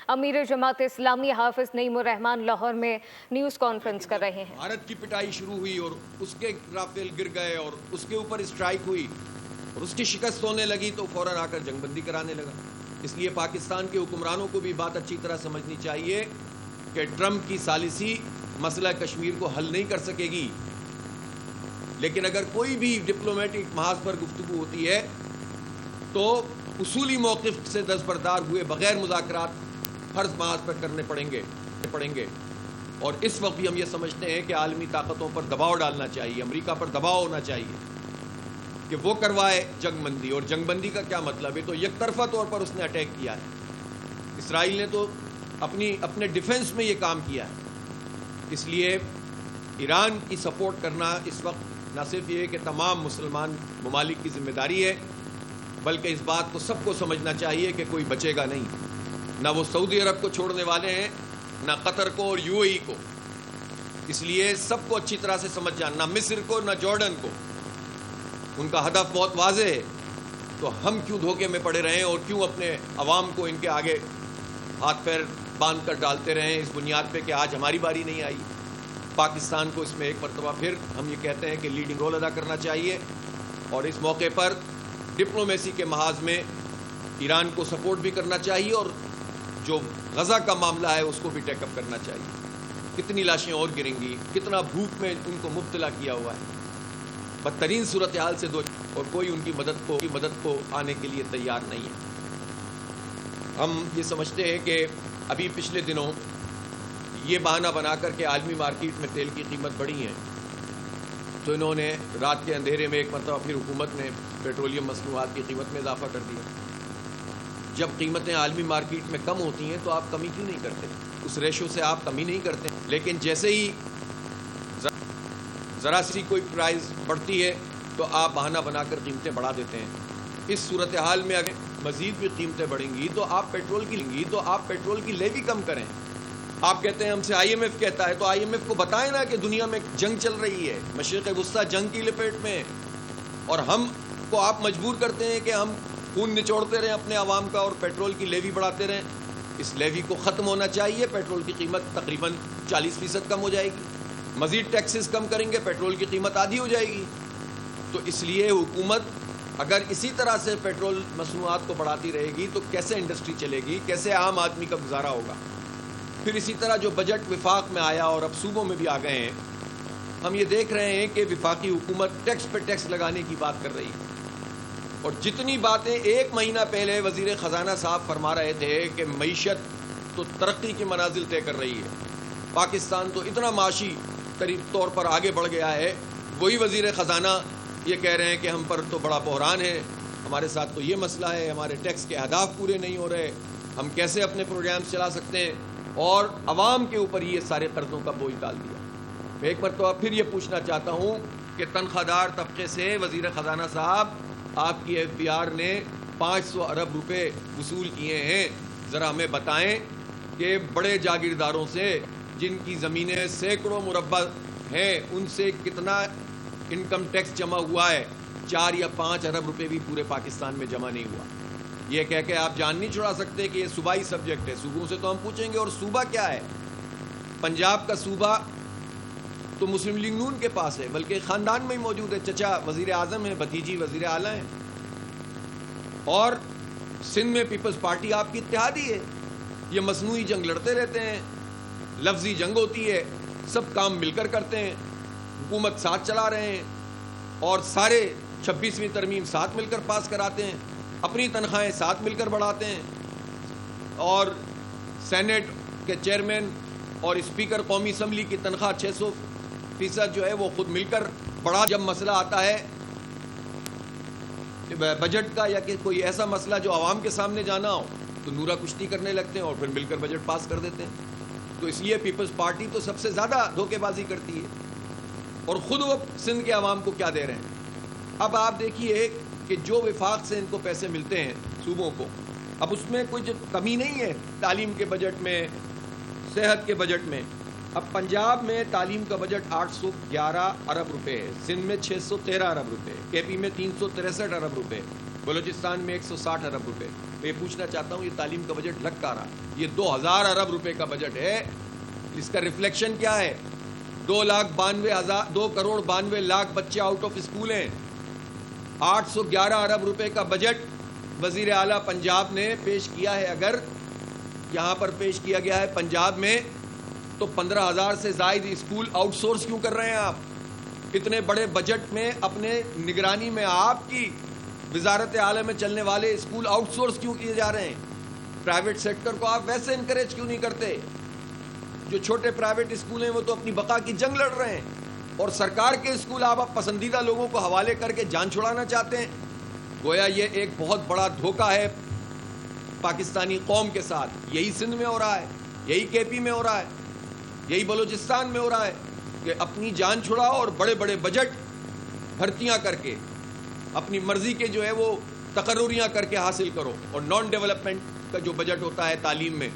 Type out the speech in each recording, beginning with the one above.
امیر جماعت اسلامی حافظ نعیم الرحمان لاہور میں news conference کر رہے ہیں۔ بھارت کی پٹائی شروع ہوئی اور اس کے رافیل گر گئے اور اس کے اوپر اسٹرائک ہوئی اور اس کی شکست ہونے لگی تو فوراً آ کر جنگ بندی کرانے لگا۔ اس لیے پاکستان کے حکمرانوں کو بھی بات اچھی طرح سمجھنی چاہیے کہ ٹرمپ کی ثالثی مسئلہ کشمیر کو حل نہیں کر سکے گی، لیکن اگر کوئی بھی ڈپلومیٹک محاذ پر گفتگو ہوتی ہے تو اصولی موقف سے دستبردار ہوئے بغیر مذاکرات فرض محاذ پر کرنے پڑیں گے۔ اور اس وقت بھی ہم یہ سمجھتے ہیں کہ عالمی طاقتوں پر دباؤ ڈالنا چاہیے، امریکہ پر دباؤ ہونا چاہیے کہ وہ کروائے جنگ بندی۔ اور جنگ بندی کا کیا مطلب ہے؟ تو یک طرفہ طور پر اس نے اٹیک کیا ہے، اسرائیل نے تو اپنے ڈیفنس میں یہ کام کیا ہے۔ اس لیے ایران کی سپورٹ کرنا اس وقت نہ صرف یہ کہ تمام مسلمان ممالک کی ذمہ داری ہے، بلکہ اس بات کو سب کو سمجھنا چاہیے کہ کوئی بچے گا نہیں، نہ وہ سعودی عرب کو چھوڑنے والے ہیں، نہ قطر کو اور یو اے ای کو۔ اس لیے سب کو اچھی طرح سے سمجھ جانا، نہ مصر کو نہ جارڈن کو، ان کا ہدف بہت واضح ہے۔ تو ہم کیوں دھوکے میں پڑے رہیں اور کیوں اپنے عوام کو ان کے آگے ہاتھ پیر باندھ کر ڈالتے رہیں اس بنیاد پہ کہ آج ہماری باری نہیں آئی۔ پاکستان کو اس میں ایک مرتبہ پھر ہم یہ کہتے ہیں کہ لیڈنگ رول ادا کرنا چاہیے، اور اس موقع پر ڈپلومیسی کے محاذ میں ایران کو سپورٹ بھی کرنا چاہیے، اور جو غزہ کا معاملہ ہے اس کو بھی ٹیک اپ کرنا چاہیے۔ کتنی لاشیں اور گریں گی، کتنا بھوک میں ان کو مبتلا کیا ہوا ہے، بدترین صورتحال سے اور کوئی ان کی مدد کو آنے کے لیے تیار نہیں ہے۔ ہم یہ سمجھتے ہیں کہ ابھی پچھلے دنوں یہ بہانہ بنا کر کے عالمی مارکیٹ میں تیل کی قیمت بڑھی ہے، تو انہوں نے رات کے اندھیرے میں ایک مرتبہ پھر حکومت نے پیٹرولیم مصنوعات کی قیمت میں اضافہ کر دیا۔ جب قیمتیں عالمی مارکیٹ میں کم ہوتی ہیں تو آپ کمی کیوں نہیں کرتے؟ اس ریشو سے آپ کمی نہیں کرتے، لیکن جیسے ہی ذرا سی کوئی پرائز بڑھتی ہے تو آپ بہانہ بنا کر قیمتیں بڑھا دیتے ہیں۔ اس صورتحال میں اگر مزید بھی قیمتیں بڑھیں گی تو آپ پیٹرول کی لیوی کم کریں۔ آپ کہتے ہیں ہم سے آئی ایم ایف کہتا ہے، تو آئی ایم ایف کو بتائیں نا کہ دنیا میں جنگ چل رہی ہے، مشرق وسطیٰ جنگ کی لپیٹ میں ہے، اور ہم کو آپ مجبور کرتے ہیں کہ ہم خون نچوڑتے رہیں اپنے عوام کا اور پیٹرول کی لیوی بڑھاتے رہیں۔ اس لیوی کو ختم ہونا چاہیے، پیٹرول کی قیمت تقریباً 40% کم ہو جائے گی، مزید ٹیکسز کم کریں گے، پیٹرول کی قیمت آدھی ہو جائے گی۔ تو اس لیے حکومت اگر اسی طرح سے پیٹرول مصنوعات کو بڑھاتی رہے گی تو کیسے انڈسٹری چلے گی، کیسے عام آدمی کا گزارا ہوگا؟ پھر اسی طرح جو بجٹ وفاق میں آیا اور اب صوبوں میں بھی آ گئے ہیں، ہم یہ دیکھ رہے ہیں کہ وفاقی حکومت ٹیکس پہ ٹیکس لگانے کی بات کر رہی ہے، اور جتنی باتیں ایک مہینہ پہلے وزیر خزانہ صاحب فرما رہے تھے کہ معیشت تو ترقی کی منازل طے کر رہی ہے، پاکستان تو اتنا معاشی طور پر آگے بڑھ گیا ہے، وہی وزیر خزانہ یہ کہہ رہے ہیں کہ ہم پر تو بڑا بحران ہے، ہمارے ساتھ تو یہ مسئلہ ہے، ہمارے ٹیکس کے اہداف پورے نہیں ہو رہے، ہم کیسے اپنے پروگرامز چلا سکتے ہیں، اور عوام کے اوپر یہ سارے قرضوں کا بوجھ ڈال دیا۔ میں ایک مرتبہ پھر یہ پوچھنا چاہتا ہوں کہ تنخواہ دار طبقے سے وزیر خزانہ صاحب، آپ کی ایف بی آر نے 500 ارب روپے وصول کیے ہیں، ذرا ہمیں بتائیں کہ بڑے جاگیرداروں سے جن کی زمینیں سینکڑوں مربع ہیں ان سے کتنا انکم ٹیکس جمع ہوا ہے؟ 4 یا 5 ارب روپے بھی پورے پاکستان میں جمع نہیں ہوا۔ یہ کہہ کے آپ جان نہیں چھڑا سکتے کہ یہ صوبائی سبجیکٹ ہے، صوبوں سے تو ہم پوچھیں گے، اور صوبہ کیا ہے؟ پنجاب کا صوبہ تو مسلم لیگ نون کے پاس ہے، بلکہ خاندان میں ہی موجود ہے، چچا وزیر اعظم ہے، بھتیجی وزیر اعلیٰ ہیں، اور سندھ میں پیپلز پارٹی آپ کی اتحادی ہے۔ یہ مصنوعی جنگ لڑتے رہتے ہیں، لفظی جنگ ہوتی ہے، سب کام مل کر کرتے ہیں، حکومت ساتھ چلا رہے ہیں، اور سارے 26ویں ترمیم ساتھ مل کر پاس کراتے ہیں، اپنی تنخواہیں ساتھ مل کر بڑھاتے ہیں، اور سینٹ کے چیئرمین اور اسپیکر قومی اسمبلی کی تنخواہ 600% جو ہے وہ خود مل کر بڑھا۔ جب مسئلہ آتا ہے بجٹ کا یا کہ کوئی ایسا مسئلہ جو عوام کے سامنے جانا ہو تو نورا کشتی کرنے لگتے ہیں اور پھر مل کر بجٹ پاس کر دیتے ہیں۔ تو اس لیے پیپلز پارٹی تو سب سے زیادہ دھوکے بازی کرتی ہے، اور خود وہ سندھ کے عوام کو کیا دے رہے ہیں۔ اب آپ دیکھیے کہ جو وفاق سے ان کو پیسے ملتے ہیں صوبوں کو، اب اس میں کوئی کمی نہیں ہے، تعلیم کے بجٹ میں، صحت کے بجٹ میں۔ اب پنجاب میں تعلیم کا بجٹ 811 ارب روپے ہے، سندھ میں 613 ارب روپے، کے پی میں 363 ارب روپے، بلوچستان میں 160 ارب روپے. میں یہ پوچھنا چاہتا ہوں یہ تعلیم کا بجٹ لگ کہاں رہا؟ یہ 2000 ارب روپے کا بجٹ ہے. اس کا ریفلیکشن کیا ہے؟ 2 کروڑ 92 لاکھ بچے آؤٹ آف اسکول ہیں. 811 ارب روپے کا بجٹ وزیر اعلیٰ پنجاب نے پیش کیا ہے. اگر یہاں پر پیش کیا گیا ہے پنجاب میں تو 15,000 سے زائد اسکول آؤٹ سورس کیوں کر رہے ہیں آپ؟ اتنے بڑے بجٹ میں اپنے نگرانی میں آپ کی وزارت اعلیٰ میں چلنے والے اسکول آؤٹ سورس کیوں کیے جا رہے ہیں؟ پرائیویٹ سیکٹر کو آپ ویسے انکریج کیوں نہیں کرتے؟ جو چھوٹے پرائیویٹ اسکول ہیں وہ تو اپنی بقا کی جنگ لڑ رہے ہیں اور سرکار کے اسکول آپ پسندیدہ لوگوں کو حوالے کر کے جان چھڑانا چاہتے ہیں. گویا یہ ایک بہت بڑا دھوکہ ہے پاکستانی قوم کے ساتھ. یہی سندھ میں ہو رہا ہے, یہی کے پی میں ہو رہا ہے, یہی بلوچستان میں ہو رہا ہے کہ اپنی جان چھڑاؤ اور بڑے بڑے بجٹ بھرتیاں کر کے اپنی مرضی کے جو ہے وہ تقرریاں کر کے حاصل کرو, اور نان ڈیولپمنٹ کا جو بجٹ ہوتا ہے تعلیم میں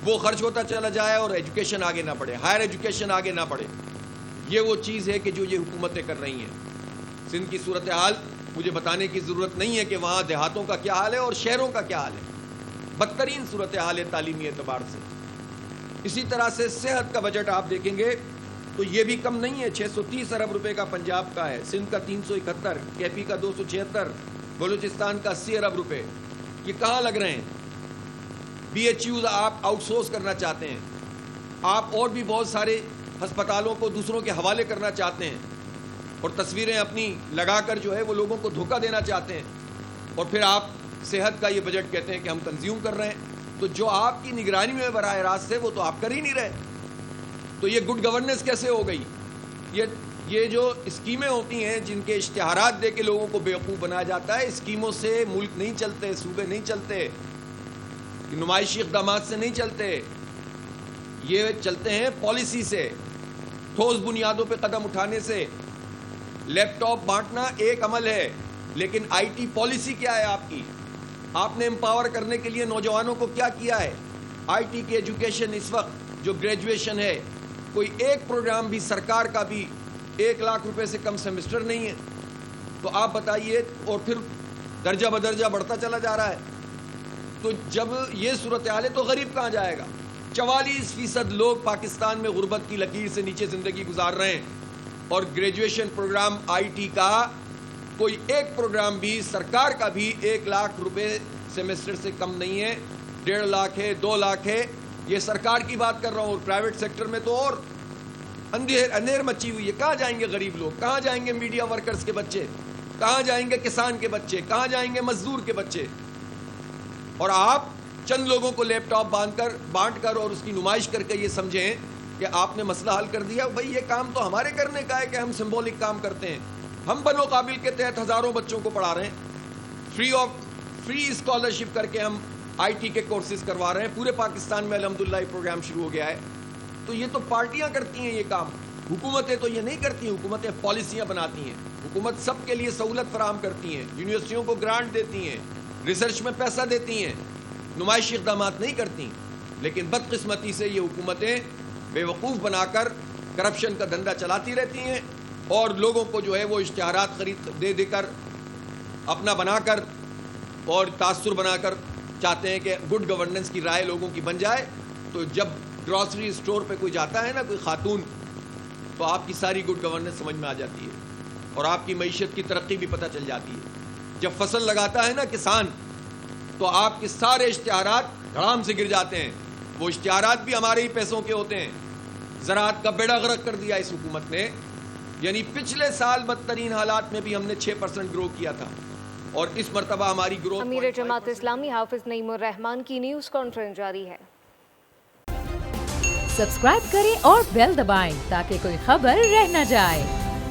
وہ خرچ ہوتا چلا جائے اور ایجوکیشن آگے نہ بڑھے, ہائر ایجوکیشن آگے نہ بڑھے. یہ وہ چیز ہے کہ جو یہ حکومتیں کر رہی ہیں. سندھ کی صورتحال مجھے بتانے کی ضرورت نہیں ہے کہ وہاں دیہاتوں کا کیا حال ہے اور شہروں کا کیا حال ہے. بدترین صورتحال ہے تعلیمی اعتبار سے. اسی طرح سے صحت کا بجٹ آپ دیکھیں گے تو یہ بھی کم نہیں ہے. 630 ارب روپے کا پنجاب کا ہے, سندھ کا 371, کے پی کا 276, بلوچستان کا 80 ارب روپے. یہ کہاں لگ رہے ہیں؟ بی ایچ یوز آپ آؤٹ سورس کرنا چاہتے ہیں, آپ اور بھی بہت سارے ہسپتالوں کو دوسروں کے حوالے کرنا چاہتے ہیں اور تصویریں اپنی لگا کر جو ہے وہ لوگوں کو دھوکہ دینا چاہتے ہیں, اور پھر آپ صحت کا یہ بجٹ کہتے ہیں کہ ہم کنزیوم کر رہے ہیں. تو جو آپ کی نگرانی میں براہ راست ہے وہ تو آپ کر ہی نہیں رہے. تو یہ گڈ گورننس کیسے ہو گئی؟ یہ جو اسکیمیں ہوتی ہیں جن کے اشتہارات دے کے لوگوں کو بیوقوف بنایا جاتا ہے, اسکیموں سے ملک نہیں چلتے, صوبے نہیں چلتے, نمائشی اقدامات سے نہیں چلتے. یہ چلتے ہیں پالیسی سے, ٹھوس بنیادوں پہ قدم اٹھانے سے. لیپ ٹاپ بانٹنا ایک عمل ہے, لیکن آئی ٹی پالیسی کیا ہے آپ کی؟ آپ نے امپاور کرنے کے لیے نوجوانوں کو کیا کیا ہے؟ آئی ٹی کی ایجوکیشن اس وقت جو گریجویشن ہے, کوئی ایک پروگرام بھی سرکار کا بھی 1 لاکھ روپے سے کم سیمسٹر نہیں ہے. تو آپ بتائیے, اور پھر درجہ بدرجہ بڑھتا چلا جا رہا ہے. تو جب یہ صورتحال ہے تو غریب کہاں جائے گا؟ 44% لوگ پاکستان میں غربت کی لکیر سے نیچے زندگی گزار رہے ہیں, اور گریجویشن پروگرام آئی ٹی کا کوئی ایک پروگرام بھی سرکار کا بھی 1 لاکھ روپے سیمسٹر سے کم نہیں ہے. 1.5 لاکھ ہے, 2 لاکھ ہے. یہ سرکار کی بات کر رہا ہوں, اور پرائیویٹ سیکٹر میں تو اور اندھیر مچی ہوئی ہے. کہاں جائیں گے غریب لوگ؟ کہاں جائیں گے میڈیا ورکرز کے بچے؟ کہاں جائیں گے کسان کے بچے؟ کہاں جائیں گے مزدور کے بچے؟ اور آپ چند لوگوں کو لیپ ٹاپ بانٹ کر اور اس کی نمائش کر کے یہ سمجھیں کہ آپ نے مسئلہ حل کر دیا. بھائی یہ کام تو ہمارے کرنے کا ہے کہ ہم سمبولک کام کرتے ہیں. ہم بنو قابل کے تحت ہزاروں بچوں کو پڑھا رہے ہیں, فری اسکالرشپ کر کے ہم آئی ٹی کے کورسز کروا رہے ہیں. پورے پاکستان میں الحمدللہ یہ پروگرام شروع ہو گیا ہے. تو یہ تو پارٹیاں کرتی ہیں یہ کام, حکومتیں تو یہ نہیں کرتی. حکومتیں پالیسیاں بناتی ہیں, حکومت سب کے لیے سہولت فراہم کرتی ہیں, یونیورسٹیوں کو گرانٹ دیتی ہیں, ریسرچ میں پیسہ دیتی ہیں, نمائشی اقدامات نہیں کرتی. لیکن بدقسمتی سے یہ حکومتیں بے وقوف بنا کر کرپشن کا دھندا چلاتی رہتی ہیں, اور لوگوں کو جو ہے وہ اشتہارات خرید دے کر اپنا بنا کر اور تاثر بنا کر چاہتے ہیں کہ گڈ گورننس کی رائے لوگوں کی بن جائے. تو جب گروسری اسٹور پہ کوئی جاتا ہے نا, کوئی خاتون, تو آپ کی ساری گڈ گورننس سمجھ میں آ جاتی ہے, اور آپ کی معیشت کی ترقی بھی پتہ چل جاتی ہے. جب فصل لگاتا ہے نا کسان, تو آپ کے سارے اشتہارات دھڑام سے گر جاتے ہیں. وہ اشتہارات بھی ہمارے ہی پیسوں کے ہوتے ہیں. زراعت کا بیڑا غرق کر دیا اس حکومت نے. یعنی پچھلے سال بدترین حالات میں بھی ہم نے 6% گرو کیا تھا, اور اس مرتبہ ہماری گروتھ امیر جماعت اسلامی حافظ نعیم الرحمان کی نیوز کانفرنس جاری ہے. سبسکرائب کریں اور بیل دبائیں تاکہ کوئی خبر رہ نہ جائے.